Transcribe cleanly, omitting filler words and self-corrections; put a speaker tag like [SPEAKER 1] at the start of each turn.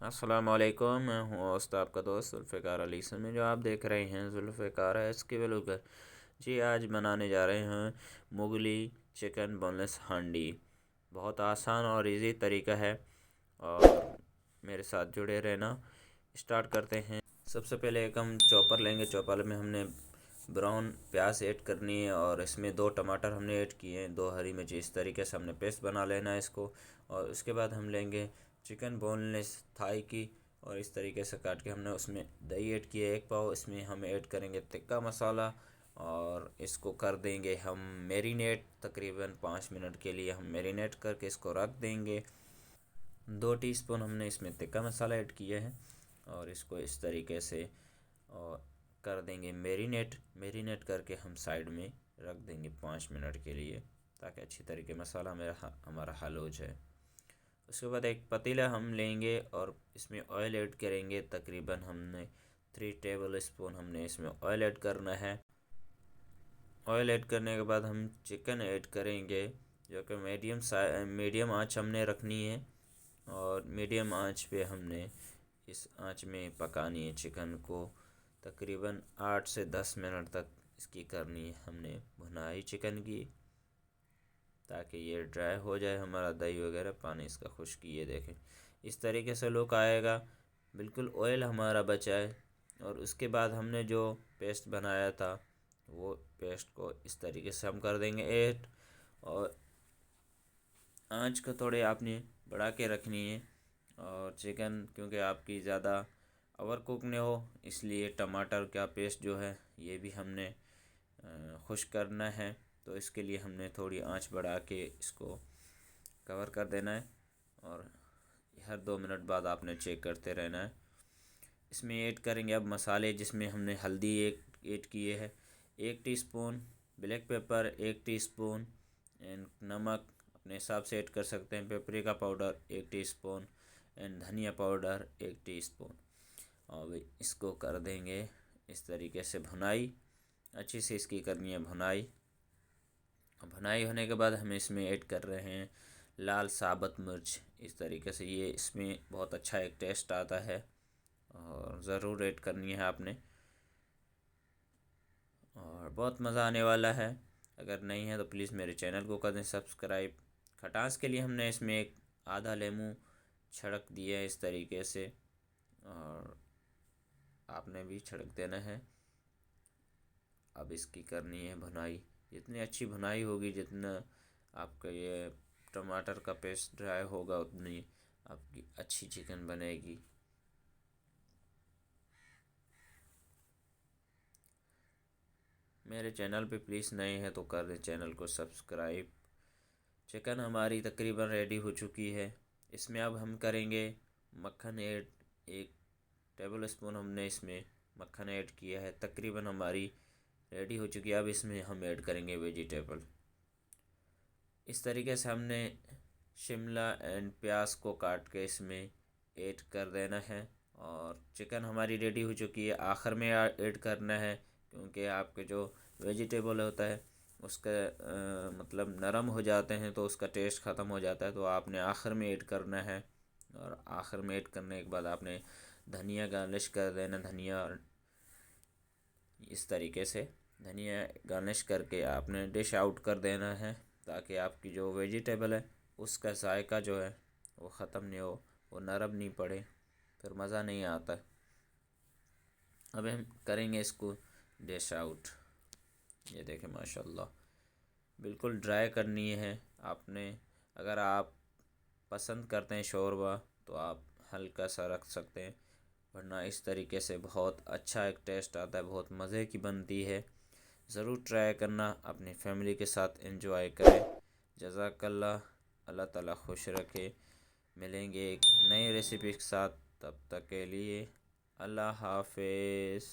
[SPEAKER 1] अस्सलाम वालेकुम। मैं हूँ होस्ट आपका दोस्त जुल्फ़िकार अली समी, जो आप देख रहे हैं जुल्फ़िकार है इसके व्लॉगर। जी, आज बनाने जा रहे हैं मुगली चिकन बोनलेस हांडी। बहुत आसान और इजी तरीका है और मेरे साथ जुड़े रहना। स्टार्ट करते हैं। सबसे पहले एक हम चॉपर लेंगे। चॉपर में हमने ब्राउन प्याज ऐड करनी है और इसमें 2 टमाटर हमने ऐड किए हैं, 2 हरी मिर्ची। इस तरीके से हमने पेस्ट बना लेना है इसको। और उसके बाद हम लेंगे चिकन बोनलेस थाई की और इस तरीके से काट के हमने उसमें दही ऐड किया 1 पाव। इसमें हम ऐड करेंगे तिक्का मसाला और इसको कर देंगे हम मैरिनेट। तकरीबन 5 मिनट के लिए हम मैरिनेट करके इसको रख देंगे। 2 टीस्पून हमने इसमें तिक्का मसाला ऐड किया है और इसको इस तरीके से और कर देंगे मैरिनेट करके हम साइड में रख देंगे 5 मिनट के लिए, ताकि अच्छी तरीके मसाला हमारा हल हो जाए। उसके बाद एक पतीला हम लेंगे और इसमें ऑयल ऐड करेंगे। तकरीबन हमने 3 टेबल स्पून हमने इसमें ऑयल ऐड करना है। ऑयल ऐड करने के बाद हम चिकन ऐड करेंगे, जो कि मीडियम आंच हमने रखनी है और मीडियम आंच पे हमने इस आंच में पकानी है चिकन को। तकरीबन 8 से 10 मिनट तक इसकी करनी है हमने भुनाई चिकन की, ताकि ये ड्राई हो जाए हमारा दही वगैरह, पानी इसका खुश्क। ये देखें इस तरीके से लुक आएगा, बिल्कुल ऑयल हमारा बचा है। और उसके बाद हमने जो पेस्ट बनाया था वो पेस्ट को इस तरीके से हम कर देंगे ऐड। और आंच को थोड़े आपने बढ़ा के रखनी है। और चिकन क्योंकि आपकी ज़्यादा ओवर कुक नहीं हो, इसलिए टमाटर का पेस्ट जो है ये भी हमने खुश्क करना है। तो इसके लिए हमने थोड़ी आंच बढ़ा के इसको कवर कर देना है और हर 2 मिनट बाद आपने चेक करते रहना है। इसमें ऐड करेंगे अब मसाले, जिसमें हमने हल्दी एक ऐड किए है 1 teaspoon, black pepper 1 teaspoon and नमक अपने हिसाब से ऐड कर सकते हैं, पेपरिका पाउडर 1 टीस्पून एंड धनिया पाउडर 1 टीस्पून। और इसको कर देंगे इस तरीके से भुनाई। अच्छी से इसकी करनी है भुनाई। भुनाई होने के बाद हम इसमें ऐड कर रहे हैं लाल साबुत मिर्च। इस तरीके से ये इसमें बहुत अच्छा एक टेस्ट आता है और ज़रूर ऐड करनी है आपने, और बहुत मज़ा आने वाला है। अगर नहीं है तो प्लीज़ मेरे चैनल को कर दें सब्सक्राइब। खटास के लिए हमने इसमें एक आधा नींबू छिड़क दिया है इस तरीके से, और आपने भी छिड़क देना है। अब इसकी करनी है भुनाई। जितनी अच्छी भुनाई होगी, जितना आपका ये टमाटर का पेस्ट ड्राई होगा, उतनी आपकी अच्छी चिकन बनेगी। मेरे चैनल पे प्लीज़ नए हैं तो कर दें चैनल को सब्सक्राइब। चिकन हमारी तकरीबन रेडी हो चुकी है। इसमें अब हम करेंगे मक्खन ऐड। 1 टेबल स्पून हमने इसमें मक्खन ऐड किया है। तकरीबन हमारी रेडी हो चुकी है। अब इसमें हम ऐड करेंगे वेजिटेबल। इस तरीके से हमने शिमला एंड प्याज को काट के इसमें ऐड कर देना है। और चिकन हमारी रेडी हो चुकी है। आखिर में ऐड करना है, क्योंकि आपके जो वेजिटेबल होता है उसका मतलब नरम हो जाते हैं तो उसका टेस्ट ख़त्म हो जाता है, तो आपने आखिर में ऐड करना है। और आखिर में ऐड करने के बाद आपने धनिया गार्निश कर देना। धनिया इस तरीके से धनिया गार्निश करके आपने डिश आउट कर देना है, ताकि आपकी जो वेजिटेबल है उसका जायका जो है वो ख़त्म नहीं हो, वो नरम नहीं पड़े, फिर मज़ा नहीं आता। अब हम करेंगे इसको डिश आउट। ये देखें माशाल्लाह, बिल्कुल ड्राई करनी है आपने। अगर आप पसंद करते हैं शोरबा तो आप हल्का सा रख सकते हैं, वरना इस तरीके से बहुत अच्छा एक टेस्ट आता है, बहुत मज़े की बनती है। ज़रूर ट्राई करना, अपनी फैमिली के साथ एंजॉय करें। जज़ाकल्लाह। अल्लाह ताला खुश रखे। मिलेंगे एक नई रेसिपी के साथ, तब तक के लिए अल्लाह हाफिज़।